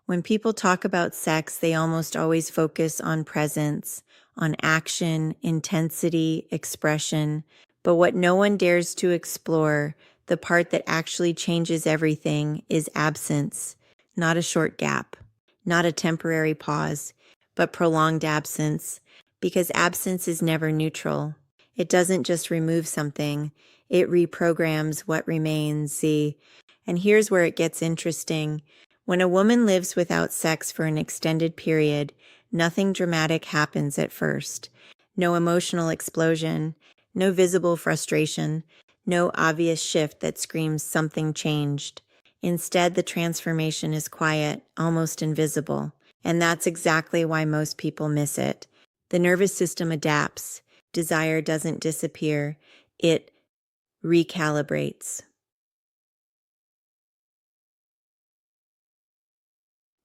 When people talk about sex, they almost always focus on presence, on action, intensity, expression. But what no one dares to explore, the part that actually changes everything, is absence. Not a short gap, not a temporary pause, but prolonged absence. Because absence is never neutral. It doesn't just remove something, it reprograms what remains. See, and here's where it gets interesting. When a woman lives without sex for an extended period, nothing dramatic happens at first. No emotional explosion, no visible frustration, no obvious shift that screams something changed. Instead, the transformation is quiet, almost invisible. And that's exactly why most people miss it. The nervous system adapts. Desire doesn't disappear. It recalibrates.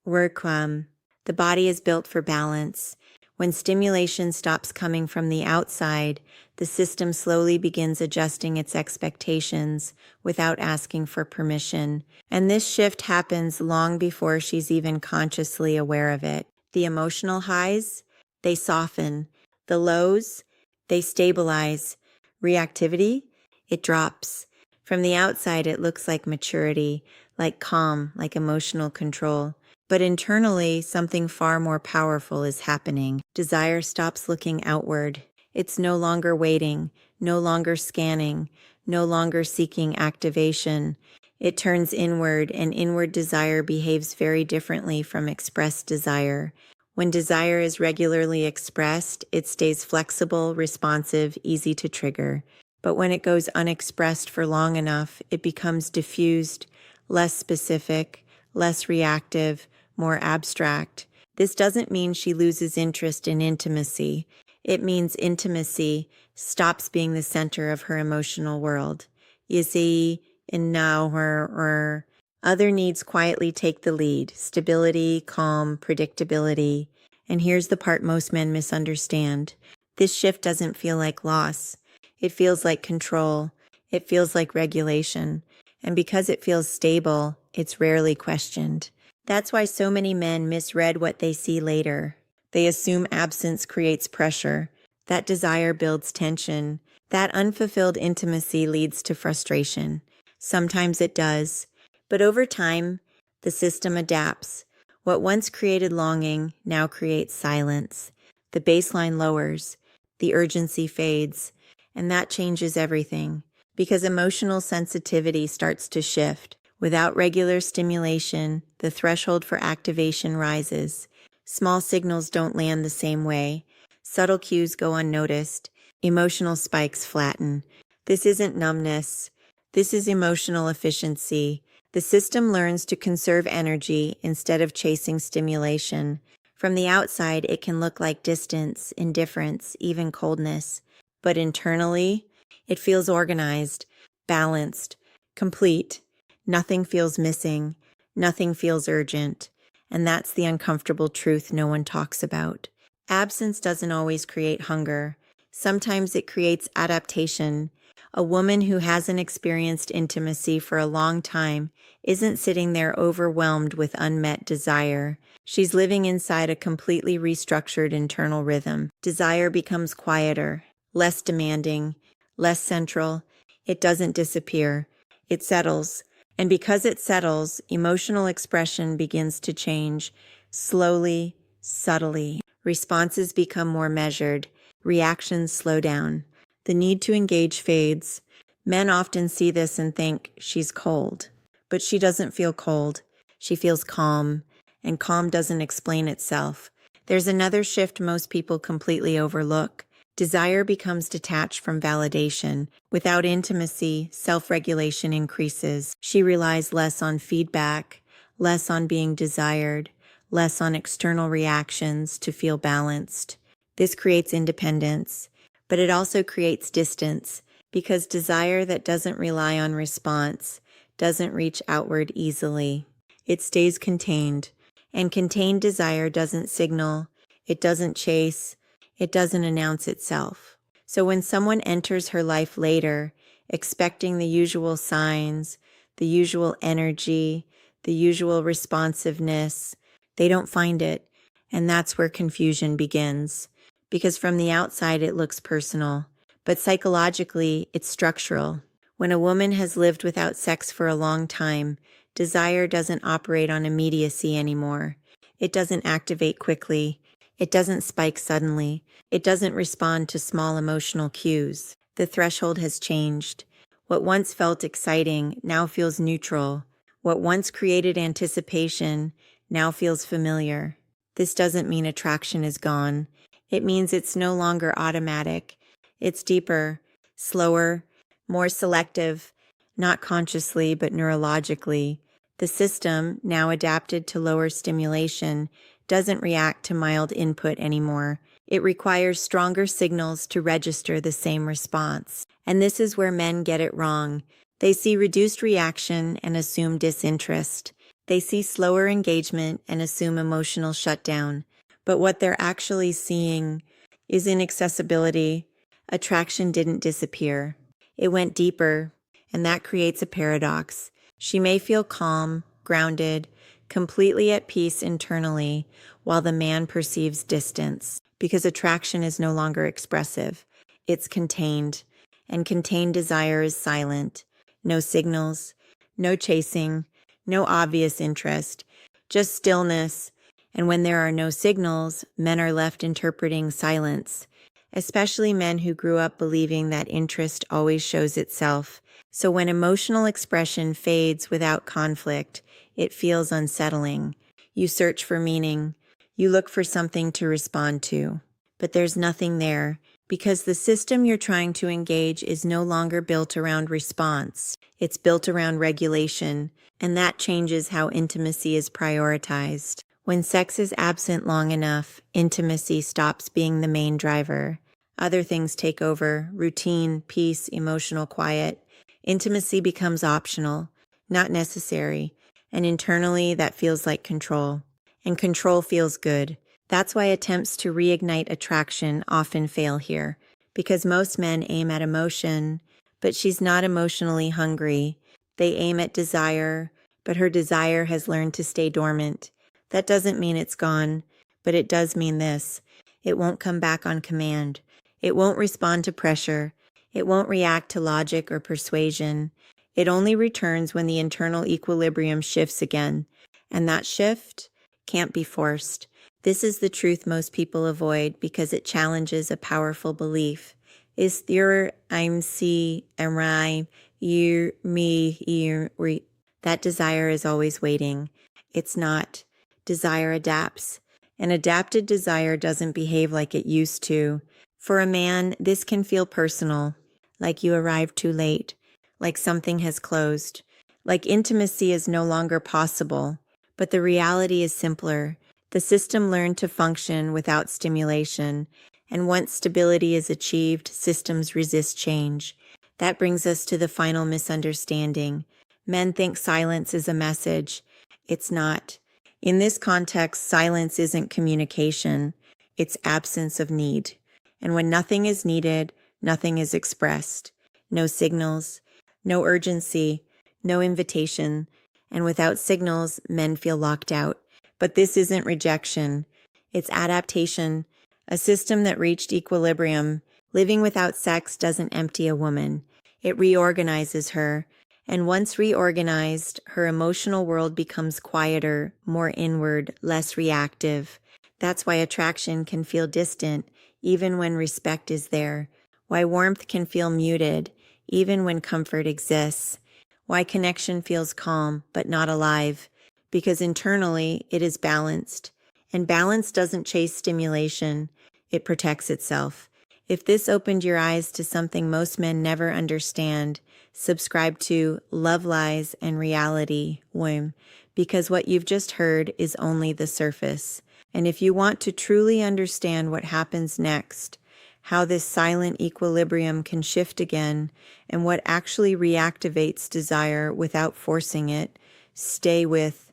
Workquam. The body is built for balance. When stimulation stops coming from the outside, the system slowly begins adjusting its expectations without asking for permission. And this shift happens long before she's even consciously aware of it. The emotional highs, they soften. The lows, they stabilize. Reactivity, it drops. From the outside, it looks like maturity, like calm, like emotional control. But internally, something far more powerful is happening. Desire stops looking outward. It's no longer waiting, no longer scanning, no longer seeking activation. It turns inward, and inward desire behaves very differently from expressed desire. When desire is regularly expressed, it stays flexible, responsive, easy to trigger. But when it goes unexpressed for long enough, it becomes diffused, less specific, less reactive, more abstract. This doesn't mean she loses interest in intimacy. It means intimacy stops being the center of her emotional world. You see, and now her other needs quietly take the lead: stability, calm, predictability. And here's the part most men misunderstand. This shift doesn't feel like loss. It feels like control. It feels like regulation. And because it feels stable, it's rarely questioned. That's why so many men misread what they see later. They assume absence creates pressure. That desire builds tension. That unfulfilled intimacy leads to frustration. Sometimes it does. But over time, the system adapts. What once created longing now creates silence. The baseline lowers. The urgency fades. And that changes everything. Because emotional sensitivity starts to shift. Without regular stimulation, the threshold for activation rises. Small signals don't land the same way. Subtle cues go unnoticed. Emotional spikes flatten. This isn't numbness. This is emotional efficiency. The system learns to conserve energy instead of chasing stimulation. From the outside, it can look like distance, indifference, even coldness. But internally, it feels organized, balanced, complete. Nothing feels missing. Nothing feels urgent. And that's the uncomfortable truth no one talks about. Absence doesn't always create hunger. Sometimes it creates adaptation. A woman who hasn't experienced intimacy for a long time isn't sitting there overwhelmed with unmet desire. She's living inside a completely restructured internal rhythm. Desire becomes quieter, less demanding, less central. It doesn't disappear. It settles. And because it settles, emotional expression begins to change, slowly, subtly. Responses become more measured. Reactions slow down. The need to engage fades. Men often see this and think, she's cold. But she doesn't feel cold. She feels calm. And calm doesn't explain itself. There's another shift most people completely overlook. Desire becomes detached from validation. Without intimacy, self-regulation increases. She relies less on feedback, less on being desired, less on external reactions to feel balanced. This creates independence, but it also creates distance, because desire that doesn't rely on response doesn't reach outward easily. It stays contained, and contained desire doesn't signal, it doesn't chase, it doesn't announce itself. So when someone enters her life later, expecting the usual signs, the usual energy, the usual responsiveness, They don't find it, and that's where confusion begins. Because from the outside it looks personal, but psychologically it's structural. When a woman has lived without sex for a long time, desire doesn't operate on immediacy anymore. It doesn't activate quickly. It doesn't spike suddenly. It doesn't respond to small emotional cues. The threshold has changed. What once felt exciting now feels neutral. What once created anticipation now feels familiar. This doesn't mean attraction is gone. It means it's no longer automatic. It's deeper, slower, more selective, not consciously but neurologically. The system, now adapted to lower stimulation, doesn't react to mild input anymore. It requires stronger signals to register the same response. And this is where men get it wrong. They see reduced reaction and assume disinterest. They see slower engagement and assume emotional shutdown. But what they're actually seeing is inaccessibility. Attraction didn't disappear. It went deeper, and that creates a paradox. She may feel calm, grounded, completely at peace internally, while the man perceives distance, because attraction is no longer expressive. It's contained, and contained desire is silent. No signals, no chasing, no obvious interest, just stillness. And when there are no signals, men are left interpreting silence, especially men who grew up believing that interest always shows itself. So when emotional expression fades without conflict, it feels unsettling. You search for meaning. You look for something to respond to. But there's nothing there, because the system you're trying to engage is no longer built around response. It's built around regulation, and that changes how intimacy is prioritized. When sex is absent long enough, intimacy stops being the main driver. Other things take over: routine, peace, emotional quiet. Intimacy becomes optional, not necessary, and internally that feels like control. And control feels good. That's why attempts to reignite attraction often fail here, because most men aim at emotion, but she's not emotionally hungry. They aim at desire, but her desire has learned to stay dormant. That doesn't mean it's gone, but it does mean this: it won't come back on command. It won't respond to pressure. It won't react to logic or persuasion. It only returns when the internal equilibrium shifts again, and that shift can't be forced. This is the truth most people avoid because it challenges a powerful belief. Is there I'm see am I you me you re. That desire is always waiting. It's not. Desire adapts. An adapted desire doesn't behave like it used to. For a man, this can feel personal, like you arrived too late, like something has closed, like intimacy is no longer possible. But the reality is simpler. The system learned to function without stimulation, and once stability is achieved, systems resist change. That brings us to the final misunderstanding. Men think silence is a message. It's not. In this context, silence isn't communication. It's absence of need. And when nothing is needed, nothing is expressed. No signals, no urgency, no invitation. And without signals, men feel locked out. But this isn't rejection. It's adaptation, a system that reached equilibrium. Living without sex doesn't empty a woman. It reorganizes her. And once reorganized, her emotional world becomes quieter, more inward, less reactive. That's why attraction can feel distant, even when respect is there. Why warmth can feel muted, even when comfort exists. Why connection feels calm, but not alive. Because internally, it is balanced. And balance doesn't chase stimulation. It protects itself. If this opened your eyes to something most men never understand, subscribe to Love Lies and Reality, Womb, because what you've just heard is only the surface. And if you want to truly understand what happens next, how this silent equilibrium can shift again, and what actually reactivates desire without forcing it, stay with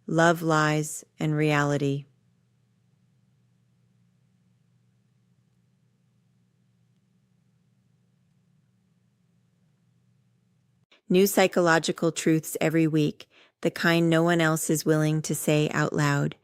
Love, Lies, and Reality. New psychological truths every week, the kind no one else is willing to say out loud.